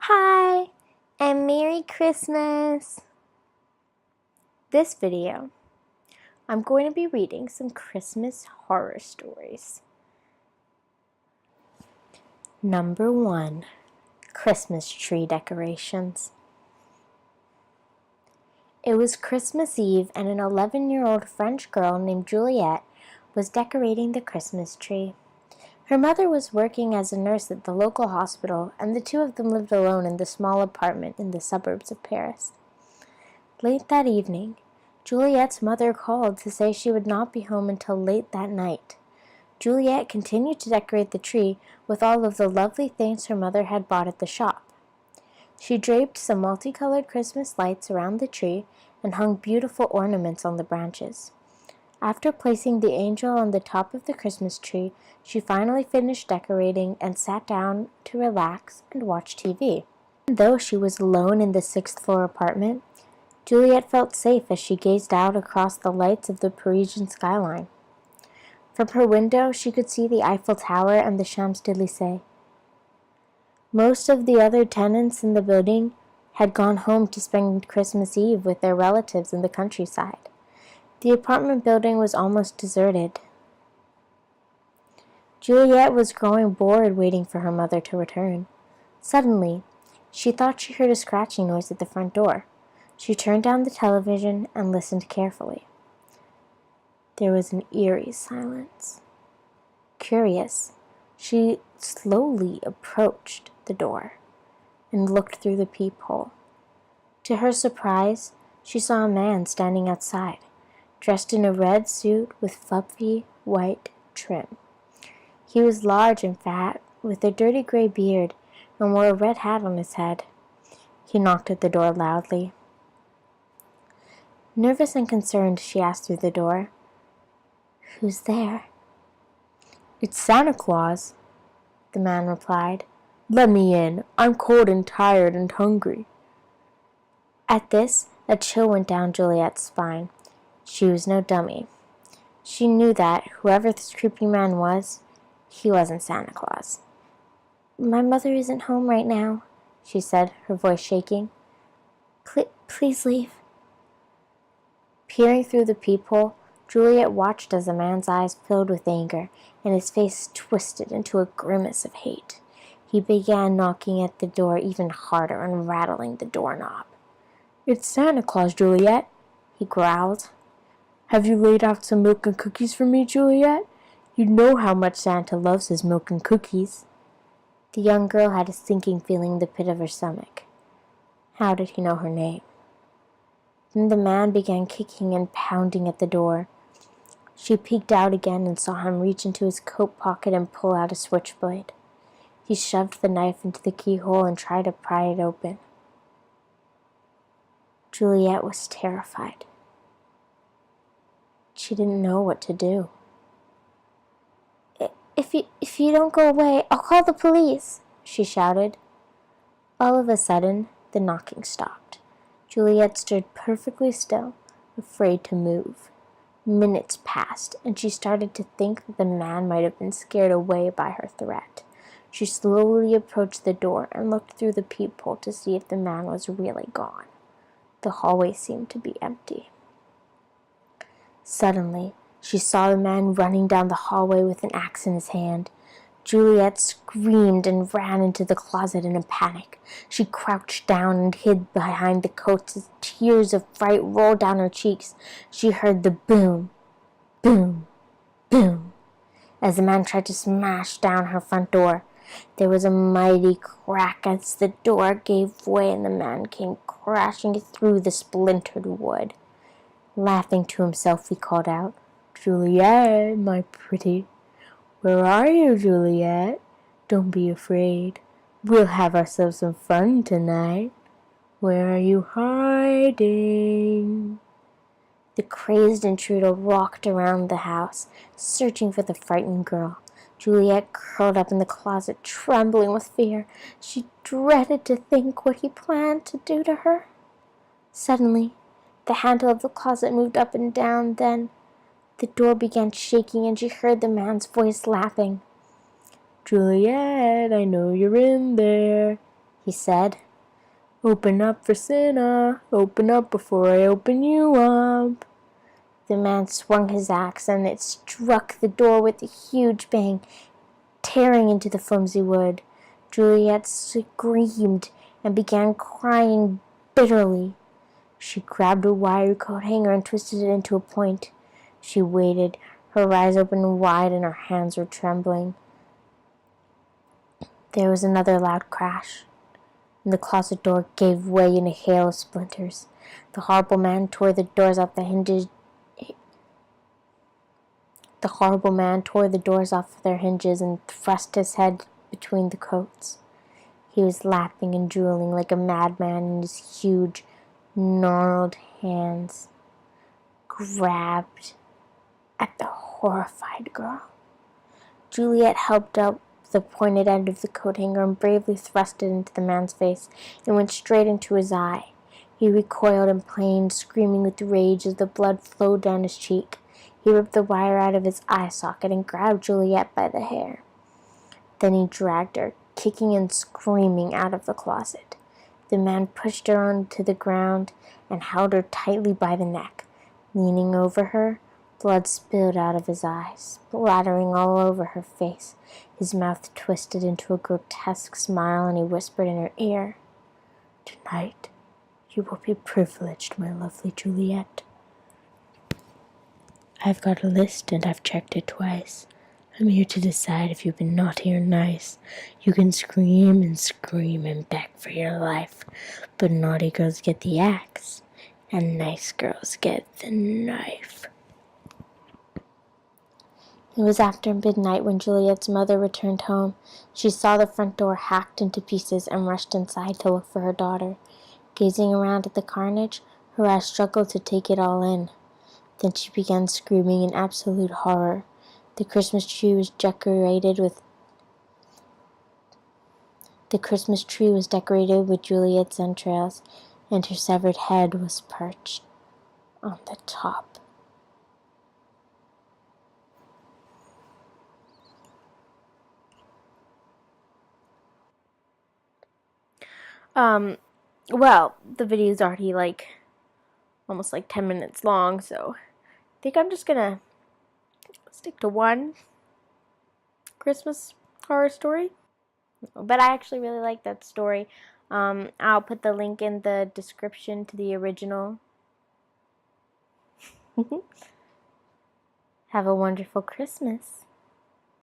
Hi, and Merry Christmas! This video, I'm going to be reading some Christmas horror stories. Number 1, Christmas tree decorations. It was Christmas Eve, and an 11-year-old French girl named Juliette was decorating the Christmas tree. Her mother was working as a nurse at the local hospital, and the two of them lived alone in the small apartment in the suburbs of Paris. Late that evening, Juliette's mother called to say she would not be home until late that night. Juliette continued to decorate the tree with all of the lovely things her mother had bought at the shop. She draped some multicolored Christmas lights around the tree and hung beautiful ornaments on the branches. After placing the angel on the top of the Christmas tree, she finally finished decorating and sat down to relax and watch TV. Even though she was alone in the 6th-floor apartment, Juliette felt safe as she gazed out across the lights of the Parisian skyline. From her window, she could see the Eiffel Tower and the Champs-Élysées. Most of the other tenants in the building had gone home to spend Christmas Eve with their relatives in the countryside. The apartment building was almost deserted. Juliette was growing bored waiting for her mother to return. Suddenly, she thought she heard a scratching noise at the front door. She turned down the television and listened carefully. There was an eerie silence. Curious, she slowly approached the door and looked through the peephole. To her surprise, she saw a man standing outside, dressed in a red suit with fluffy white trim. He was large and fat, with a dirty gray beard, and wore a red hat on his head. He knocked at the door loudly. Nervous and concerned, she asked through the door, "Who's there?" "It's Santa Claus," the man replied. "Let me in. I'm cold and tired and hungry." At this, a chill went down Juliette's spine. She was no dummy. She knew that, whoever this creepy man was, he wasn't Santa Claus. "My mother isn't home right now," she said, her voice shaking. Please leave." Peering through the peephole, Juliette watched as the man's eyes filled with anger, and his face twisted into a grimace of hate. He began knocking at the door even harder and rattling the doorknob. "It's Santa Claus, Juliette," he growled. "Have you laid out some milk and cookies for me, Juliette? You know how much Santa loves his milk and cookies." The young girl had a sinking feeling in the pit of her stomach. How did he know her name? Then the man began kicking and pounding at the door. She peeked out again and saw him reach into his coat pocket and pull out a switchblade. He shoved the knife into the keyhole and tried to pry it open. Juliette was terrified. She didn't know what to do. If you don't go away, I'll call the police," she shouted. All of a sudden, the knocking stopped. Juliette stood perfectly still, afraid to move. Minutes passed, and she started to think that the man might have been scared away by her threat. She slowly approached the door and looked through the peephole to see if the man was really gone. The hallway seemed to be empty. Suddenly, she saw the man running down the hallway with an axe in his hand. Juliette screamed and ran into the closet in a panic. She crouched down and hid behind the coats as tears of fright rolled down her cheeks. She heard the boom, boom, boom, as the man tried to smash down her front door. There was a mighty crack as the door gave way and the man came crashing through the splintered wood. Laughing to himself, he called out, "Juliette, my pretty. Where are you, Juliette? Don't be afraid. We'll have ourselves some fun tonight. Where are you hiding?" The crazed intruder walked around the house, searching for the frightened girl. Juliette curled up in the closet, trembling with fear. She dreaded to think what he planned to do to her. Suddenly, the handle of the closet moved up and down. Then the door began shaking, and she heard the man's voice laughing. "Juliette, I know you're in there," he said. Open up for Santa. Open up before I open you up. The man swung his axe, and it struck the door with a huge bang, tearing into the flimsy wood. Juliet screamed and began crying bitterly. She grabbed a wire coat hanger and twisted it into a point. She waited, her eyes open wide and her hands were trembling. There was another loud crash, and the closet door gave way in a hail of splinters. The horrible man tore the doors off their hinges and thrust his head between the coats. He was laughing and drooling like a madman, and his huge, gnarled hands grabbed at the horrified girl. Juliet helped up the pointed end of the coat hanger and bravely thrust it into the man's face. It went straight into his eye. He recoiled in pain, screaming with rage as the blood flowed down his cheek. He ripped the wire out of his eye socket and grabbed Juliet by the hair. Then he dragged her, kicking and screaming, out of the closet. The man pushed her onto the ground and held her tightly by the neck. Leaning over her, blood spilled out of his eyes, splattering all over her face. His mouth twisted into a grotesque smile, and he whispered in her ear, "Tonight, you will be privileged, my lovely Juliet. I've got a list and I've checked it twice. I'm here to decide if you've been naughty or nice. You can scream and beg for your life, but naughty girls get the axe, and nice girls get the knife." It was after midnight when Juliet's mother returned home. She saw the front door hacked into pieces and rushed inside to look for her daughter. Gazing around at the carnage, her eyes struggled to take it all in. Then she began screaming in absolute horror. The Christmas tree was decorated with Juliet's entrails, and her severed head was perched on the top. Well, the video's already almost 10 minutes long, so I think I'm just gonna stick to one Christmas horror story. But I actually really like that story. I'll put the link in the description to the original. Have a wonderful Christmas.